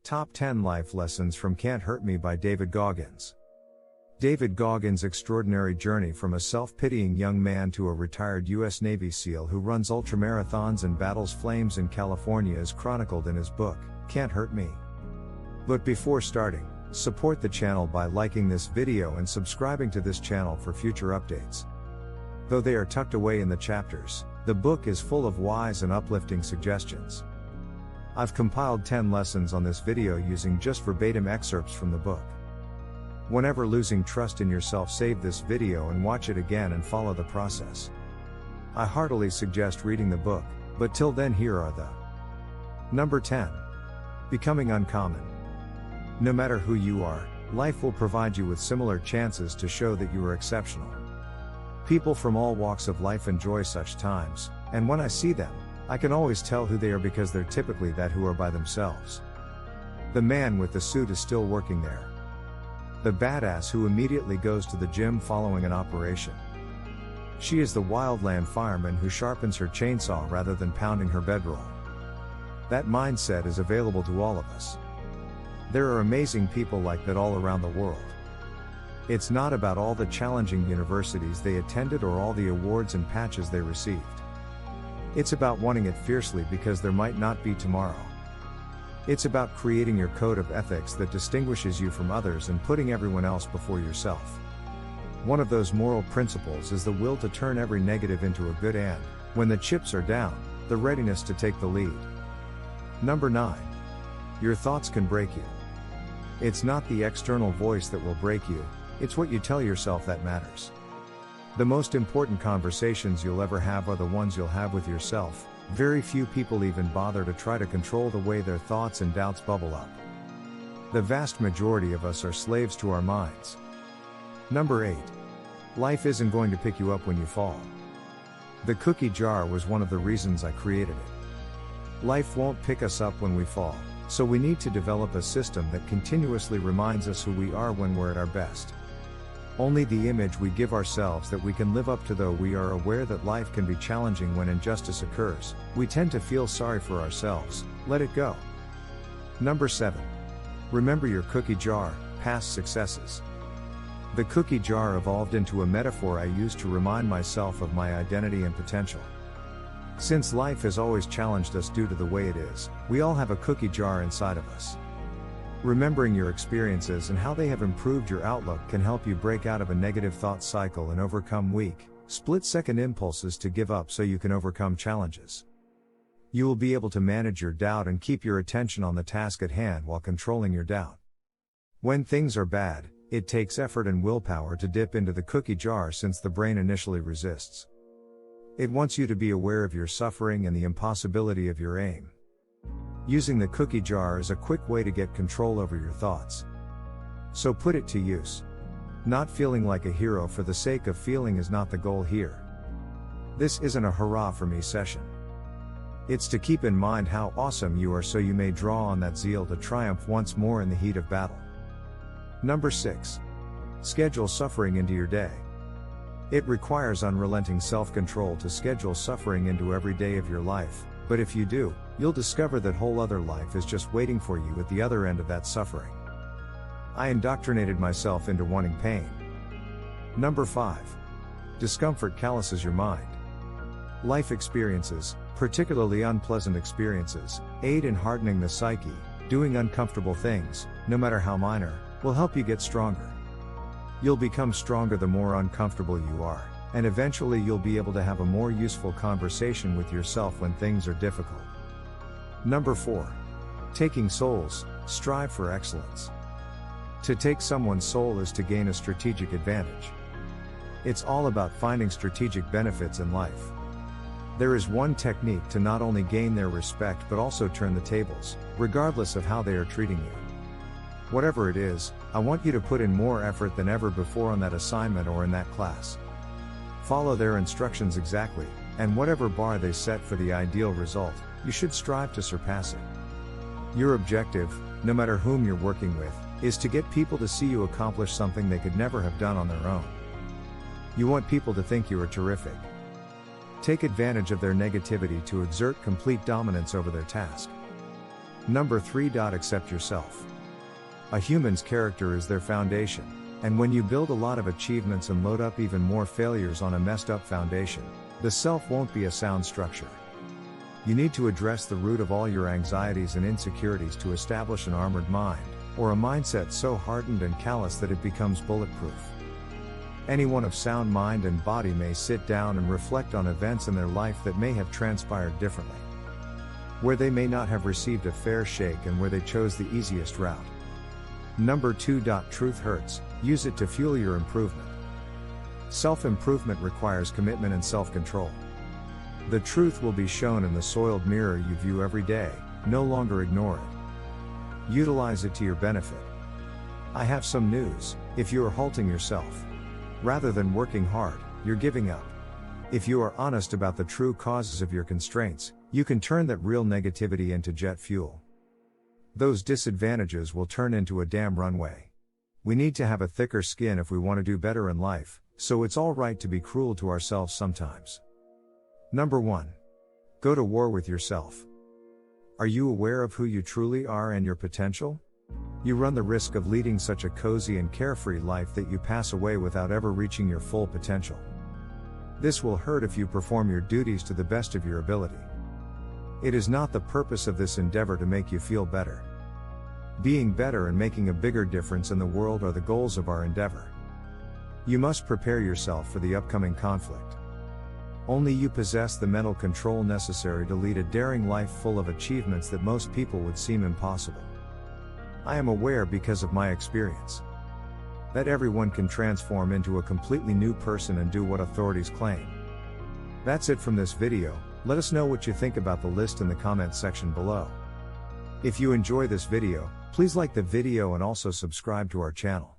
Top 10 Life Lessons from Can't Hurt Me by David Goggins. David Goggins' extraordinary journey from a self-pitying young man to a retired U.S. Navy SEAL who runs ultramarathons and battles flames in California is chronicled in his book, Can't Hurt Me. But before starting, support the channel by liking this video and subscribing to this channel for future updates. Though they are tucked away in the chapters, the book is full of wise and uplifting suggestions. I've compiled 10 lessons on this video using just verbatim excerpts from the book. Whenever losing trust in yourself, save this video and watch it again and follow the process. I heartily suggest reading the book, but till then here are the Number 10. Becoming uncommon. No matter who you are, life will provide you with similar chances to show that you are exceptional. People from all walks of life enjoy such times, and when I see them, I can always tell who they are because they're typically that who are by themselves. The man with the suit is still working there. The badass who immediately goes to the gym following an operation. She is the wildland fireman who sharpens her chainsaw rather than pounding her bedroll. That mindset is available to all of us. There are amazing people like that all around the world. It's not about all the challenging universities they attended or all the awards and patches they received. It's about wanting it fiercely because there might not be tomorrow. It's about creating your code of ethics that distinguishes you from others and putting everyone else before yourself. One of those moral principles is the will to turn every negative into a good and, when the chips are down, the readiness to take the lead. Number 9. Your thoughts can break you. It's not the external voice that will break you, it's what you tell yourself that matters. The most important conversations you'll ever have are the ones you'll have with yourself. Very few people even bother to try to control the way their thoughts and doubts bubble up. The vast majority of us are slaves to our minds. Number 8. Life isn't going to pick you up when you fall. The cookie jar was one of the reasons I created it. Life won't pick us up when we fall, so we need to develop a system that continuously reminds us who we are when we're at our best. Only the image we give ourselves that we can live up to. Though we are aware that life can be challenging when injustice occurs, we tend to feel sorry for ourselves. Let it go. Number 7. Remember your cookie jar, past successes. The cookie jar evolved into a metaphor I use to remind myself of my identity and potential. Since life has always challenged us due to the way it is, we all have a cookie jar inside of us. Remembering your experiences and how they have improved your outlook can help you break out of a negative thought cycle and overcome weak, split-second impulses to give up so you can overcome challenges. You will be able to manage your doubt and keep your attention on the task at hand while controlling your doubt. When things are bad, it takes effort and willpower to dip into the cookie jar since the brain initially resists. It wants you to be aware of your suffering and the impossibility of your aim. Using the cookie jar is a quick way to get control over your thoughts. So put it to use. Not feeling like a hero for the sake of feeling is not the goal here. This isn't a hurrah for me session. It's to keep in mind how awesome you are so you may draw on that zeal to triumph once more in the heat of battle. Number 6. Schedule suffering into your day. It requires unrelenting self-control to schedule suffering into every day of your life, but if you do, you'll discover that whole other life is just waiting for you at the other end of that suffering. I indoctrinated myself into wanting pain. Number 5. Discomfort calluses your mind. Life experiences, particularly unpleasant experiences, aid in hardening the psyche. Doing uncomfortable things, no matter how minor, will help you get stronger. You'll become stronger the more uncomfortable you are, and eventually you'll be able to have a more useful conversation with yourself when things are difficult. Number 4. Taking souls, strive for excellence. To take someone's soul is to gain a strategic advantage. It's all about finding strategic benefits in life. There is one technique to not only gain their respect but also turn the tables, regardless of how they are treating you. Whatever it is, I want you to put in more effort than ever before on that assignment or in that class. Follow their instructions exactly, and whatever bar they set for the ideal result, you should strive to surpass it. Your objective, no matter whom you're working with, is to get people to see you accomplish something they could never have done on their own. You want people to think you are terrific. Take advantage of their negativity to exert complete dominance over their task. Number 3. Accept yourself. A human's character is their foundation, and when you build a lot of achievements and load up even more failures on a messed up foundation, the self won't be a sound structure. You need to address the root of all your anxieties and insecurities to establish an armored mind, or a mindset so hardened and callous that it becomes bulletproof. Anyone of sound mind and body may sit down and reflect on events in their life that may have transpired differently, where they may not have received a fair shake and where they chose the easiest route. Number 2. Truth hurts, use it to fuel your improvement. Self-improvement requires commitment and self-control. The truth will be shown in the soiled mirror you view every day, no longer ignore it. Utilize it to your benefit. I have some news: if you are halting yourself, rather than working hard, you're giving up. If you are honest about the true causes of your constraints, you can turn that real negativity into jet fuel. Those disadvantages will turn into a damn runway. We need to have a thicker skin if we want to do better in life, so it's alright to be cruel to ourselves sometimes. Number 1. Go to war with yourself. Are you aware of who you truly are and your potential? You run the risk of leading such a cozy and carefree life that you pass away without ever reaching your full potential. This will hurt if you perform your duties to the best of your ability. It is not the purpose of this endeavor to make you feel better. Being better and making a bigger difference in the world are the goals of our endeavor. You must prepare yourself for the upcoming conflict. Only you possess the mental control necessary to lead a daring life full of achievements that most people would seem impossible. I am aware, because of my experience, that everyone can transform into a completely new person and do what authorities claim. That's it from this video. Let us know what you think about the list in the comments section below. If you enjoy this video, please like the video and also subscribe to our channel.